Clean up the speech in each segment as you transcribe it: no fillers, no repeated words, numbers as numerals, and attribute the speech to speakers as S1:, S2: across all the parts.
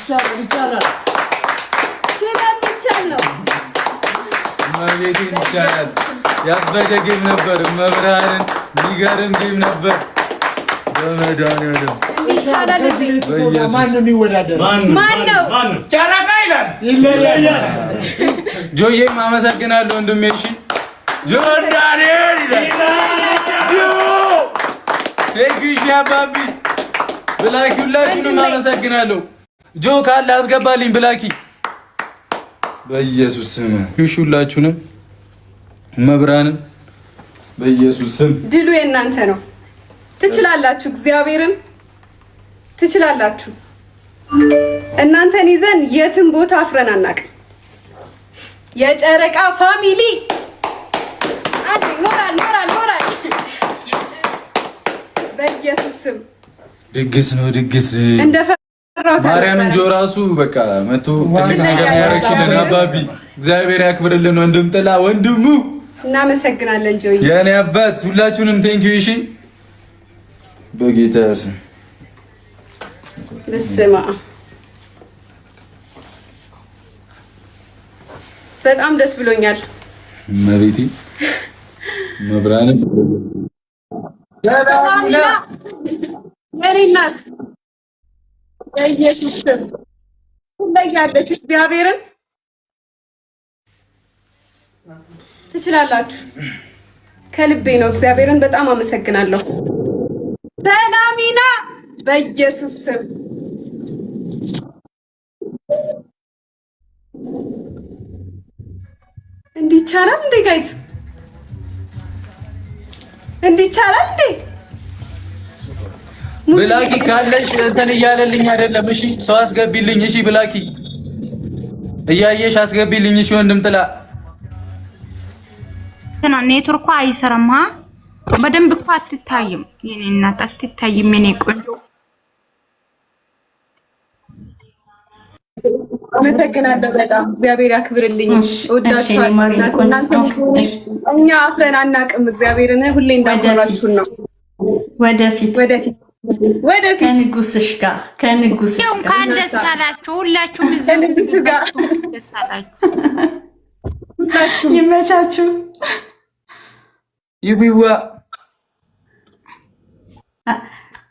S1: ይቻላል
S2: ስለሚቻለው
S3: ማለቴ ይቻላል። ያበደ ጌም ነበር መብራርን የሚገርም ጌም ነበር። በመድኃኒዓለም
S2: ይቻላል።
S1: ማን ነው የሚወዳደር?
S2: ማን ነው?
S1: ጨረቃ ይላል።
S3: ጆዬም አመሰግናለሁ ወንድሜ። እሺ ጆርዳኔል ቴንኪው አባቢ ብላኪ ሁላችሁንም አመሰግናለሁ። ጆ ካለ አስገባልኝ ብላኪ በኢየሱስ ስም። ሁላችሁንም መብራንን በኢየሱስ ስም
S2: ድሉ የእናንተ ነው። ትችላላችሁ፣ እግዚአብሔርን ትችላላችሁ። እናንተን ይዘን የትም ቦታ አፍረን አናውቅም። የጨረቃ ፋሚሊ አንዴ ሞራል በኢየሱስ ስም
S3: ድግስ ነው ድግስ።
S2: እንደፈራሁት
S3: ማርያምን ጆ ራሱ በቃ መቶ ትልቅ ነገር ያደርግልን። አባቢ እግዚአብሔር ያክብርልን። ወንድም ጥላ ወንድሙ
S2: እናመሰግናለን። ጆይ
S3: የኔ አባት ሁላችሁንም ቴንኪው። እሺ በጌታ ስም
S2: በስመ አብ በጣም ደስ ብሎኛል።
S3: መቤቴ መብራንም
S2: የኔ እናት የኢየሱስ ስም ትለያለች። እግዚአብሔርን ትችላላችሁ። ከልቤ ነው። እግዚአብሔርን በጣም አመሰግናለሁ። ሰላሚና በኢየሱስ ስም እንዲቻላል እንዴ ጋይስ? እንዲቻላል እንዴ?
S3: ብላኪ ካለሽ እንትን እያለልኝ አይደለም። እሺ ሰው አስገቢልኝ። እሺ ብላኪ እያየሽ አስገቢልኝ። እሺ ወንድም ጥላ
S4: ኔትወርኩ አይሰራም። በደንብ እኮ አትታይም። የኔ እናት አትታይም። የኔ ቆንጆ
S2: አመሰግናለሁ በጣም እግዚአብሔር ያክብርልኝ። ወዳችኋለሁ። እኛ አፍረን አናውቅም። እግዚአብሔርን ሁሌ እንዳቆራችሁን ነው። ወደፊት
S5: ከንጉስሽ ጋር
S4: እንኳን ደስ አላችሁ ሁላችሁም። እዚህ ጋር ደስ አላችሁ።
S5: ይመቻችሁ።
S3: ይቢዋ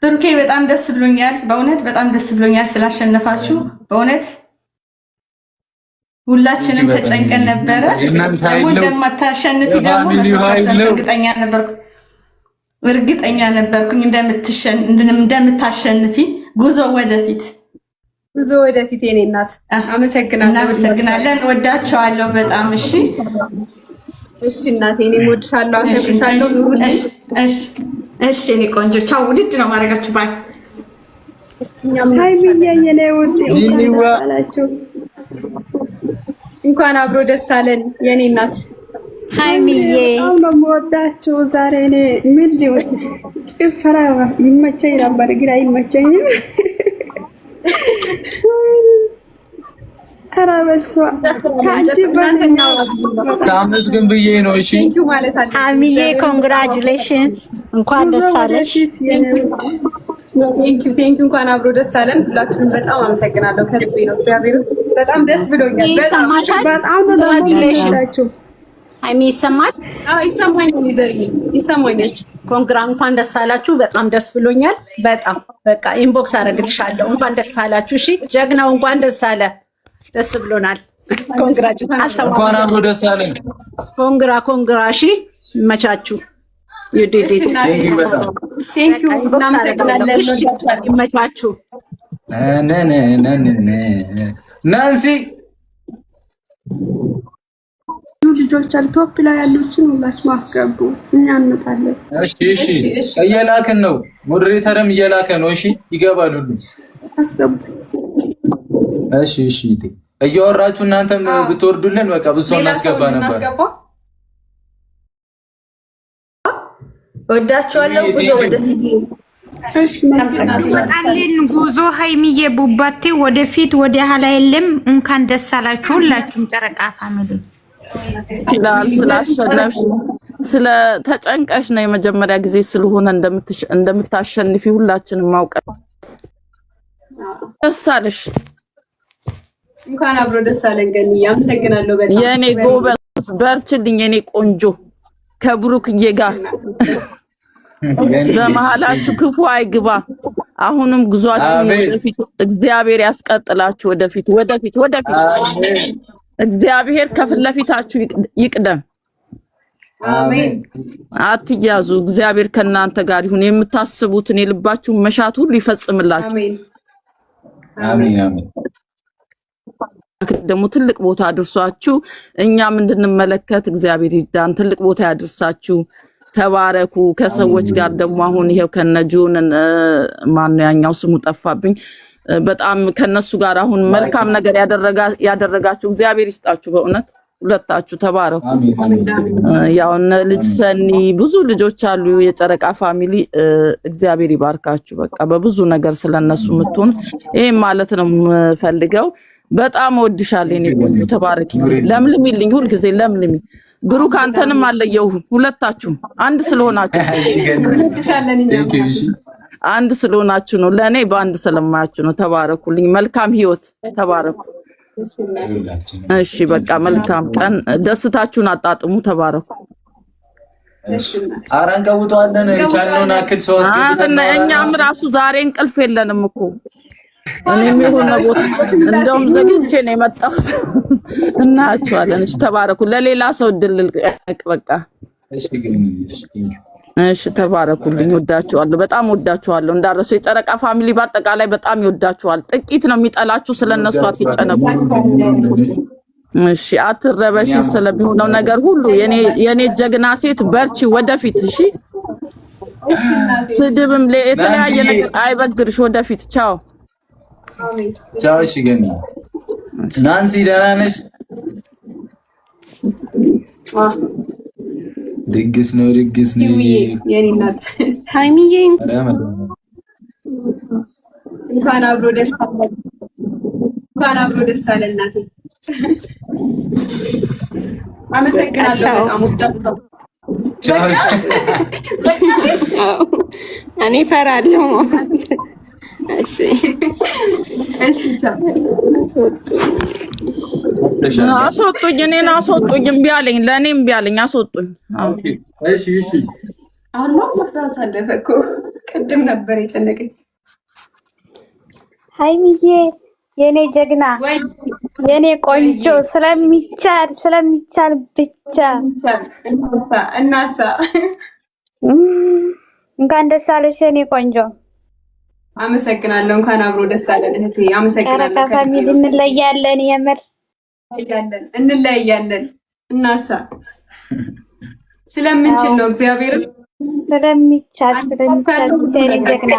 S5: ብሩኬ በጣም ደስ ብሎኛል። በእውነት በጣም ደስ ብሎኛል ስላሸነፋችሁ። በእውነት ሁላችንም ተጨንቀን ነበረ። ደግሞ እንደማታሸንፊ ደግሞ እርግጠኛ ነበርኩኝ እንደምታሸንፊ። ጉዞ ወደፊት
S2: የኔ እናት።
S5: እናመሰግናለን። ወዳቸዋለሁ በጣም።
S2: እሺ እናቴ እኔም እወድሻለሁ፣ አከብርሻለሁ።
S5: እሺ እኔ ቆንጆ ቻው። ውድድ ነው ማድረጋችሁ። ባይ
S2: ሃይሚዬ የኔ ውድ እንኳን አብሮ ደስ አለን የኔ እናት
S6: ሃይሚዬ። አሁን የምወዳችሁ ዛሬ እኔ ምን ሊሆን ጭፈራ ይመቸኝ ነበር ግን አይመቸኝም። ኧረ በስመ አብ ከአንቺ በስኛው
S3: ታመስግን ብዬ ነው። እሺ
S6: ሃይሚዬ ኮንግራቹሌሽን፣ እንኳን ደስ አለሽ።
S2: ቴንኪው እንኳን አብሮ ደስ አለን። ሁላችሁም በጣም አመሰግናለሁ ከልቤ ነው። እግዚአብሔር በጣም ደስ ብሎኛል።
S6: በጣም ኮንግራቹሌሽን። ሃይሚ ይሰማል?
S2: አዎ ይሰማኛል። ይሰማኛል።
S6: ኮንግራ እንኳን ደስ አላችሁ። በጣም ደስ ብሎኛል። በጣም በቃ ኢንቦክስ አደርግልሻለሁ። እንኳን ደስ አላችሁ። እሺ ጀግናው እንኳን ደስ አለ። ደስ ብሎናል። ኮንግራቹሌሽን።
S3: እንኳን አብሮ ደስ አለን።
S6: ኮንግራ። እሺ ይመቻችሁ። ዩዲዲት
S2: ቴንኪው እናመሰግናለን።
S6: ይመቻችሁ።
S3: ናንሲ
S6: ልጆች ቶፕ ላይ ያሉትን ሁላችሁ ማስገቡ፣ እኛ እንመጣለን።
S3: እሺ እየላክን ነው። ሞዴሬተርም እየላከ ነው። እሺ ይገባሉ።
S6: አስገቡ።
S3: እሺ እያወራችሁ እናንተም ብትወርዱልን በቃ ብዙ ሰው እናስገባ ነበር።
S5: ወዳችኋለሁ። ጉዞ ወደፊት።
S4: አለን ጉዞ ሃይሚዬ ቡባቴ ወደፊት ወደ ኋላ የለም። እንኳን ደስ አላችሁ ሁላችሁም ጨረቃ ፋሚሊ።
S7: ስላሸነፍሽ ስለተጨንቀሽ ነው። የመጀመሪያ ጊዜ ስለሆነ እንደምታሸንፊ ሁላችንም ማውቀን ደስ አለሽ።
S2: እንኳን አብሮ ደስ አለን ገንዬ። አመሰግናለሁ በጣም
S7: የኔ ጎበዝ በርችልኝ የኔ ቆንጆ ከብሩክዬ ጋር በመሃላችሁ ክፉ አይግባ። አሁንም ጉዟችሁን ወደፊት እግዚአብሔር ያስቀጥላችሁ። ወደፊት እግዚአብሔር ከፊት ለፊታችሁ ይቅደም።
S2: አሜን።
S7: አትያዙ። እግዚአብሔር ከናንተ ጋር ይሁን። የምታስቡትን የልባችሁን መሻት ሁሉ ይፈጽምላችሁ።
S3: አሜን።
S7: ደግሞ ትልቅ ቦታ አድርሷችሁ እኛም እንድንመለከት እግዚአብሔር ይዳን። ትልቅ ቦታ ያድርሳችሁ። ተባረኩ። ከሰዎች ጋር ደግሞ አሁን ይሄው ከነጁን ማነው ያኛው ስሙ ጠፋብኝ። በጣም ከነሱ ጋር አሁን መልካም ነገር ያደረጋችሁ እግዚአብሔር ይስጣችሁ። በእውነት ሁለታችሁ ተባረኩ። ያው ልጅ ሰኒ ብዙ ልጆች አሉ የጨረቃ ፋሚሊ እግዚአብሔር ይባርካችሁ። በቃ በብዙ ነገር ስለነሱ የምትሆኑ ይሄ ማለት ነው የምፈልገው። በጣም ወድሻለሁ የኔ ቆንጆ ተባረኪ። ለምልሚልኝ ሁሉ ጊዜ ለምልሚ። ብሩክ አንተንም አለየሁም። ሁለታችሁም አንድ ስለሆናችሁ ነው። ለኔ በአንድ ስለማያችሁ ነው። ተባረኩልኝ። መልካም ህይወት። ተባረኩ። እሺ በቃ መልካም ቀን። ደስታችሁን አጣጥሙ። ተባረኩ።
S3: አራን ቀውጧለን የቻልነውን አክል ሰው አስገብተን
S7: እኛም ራሱ ዛሬ እንቅልፍ የለንም እኮ እኔም የሆነ ቦታ እንደውም ዘግቼ ነው የመጣሁት። እናያችኋለን። እሺ ተባረኩ። ለሌላ ሰው ድልል በቃ እሺ ተባረኩልኝ። ወዳችኋለሁ፣ በጣም ወዳችኋለሁ። እንዳረሱ የጨረቃ ፋሚሊ በአጠቃላይ በጣም ይወዳችኋል። ጥቂት ነው የሚጠላችሁ። ስለነሱ አትጨነቁ። እሺ አትረበሺ ስለሚሆነው ነገር ሁሉ። የኔ ጀግና ሴት በርቺ፣ ወደፊት። እሺ ስድብም የተለያየ ነገር አይበግርሽ። ወደፊት። ቻው
S3: ቻው። እሺ ገኒ ናንሲ ደህና ነሽ? ድግስ ነው
S2: የኔ እናት
S5: ሃይሚዬ
S2: እንኳን አብሮ ደስ አለ እናቴ። አመሰግናለሁ በጣም
S5: እኔ ፈራለሁ። እሺ
S7: አስወጡኝ። እኔን አስወጡኝ። እምቢ አለኝ። ለእኔ እምቢ አለኝ። አስወጡኝ።
S3: እሺ
S2: አሁን ማጣጣት አለፈ እኮ ቅድም ነበር የጨነቀኝ።
S8: ሃይሚዬ የኔ ጀግና የኔ ቆንጆ ስለሚቻል ብቻ
S2: እናሳ
S8: እንኳን ደስ አለሽ የኔ ቆንጆ።
S2: አመሰግናለሁ። እንኳን አብሮ ደስ አለን እህቴ። አመሰግናለሁ።
S8: ጨረቃ ፋሚሊ እንለያለን። የምር
S2: እንለያያለን። እናሳ ስለምንችል ነው። እግዚአብሔር ስለሚቻል ብቻ የኔ ጀግና።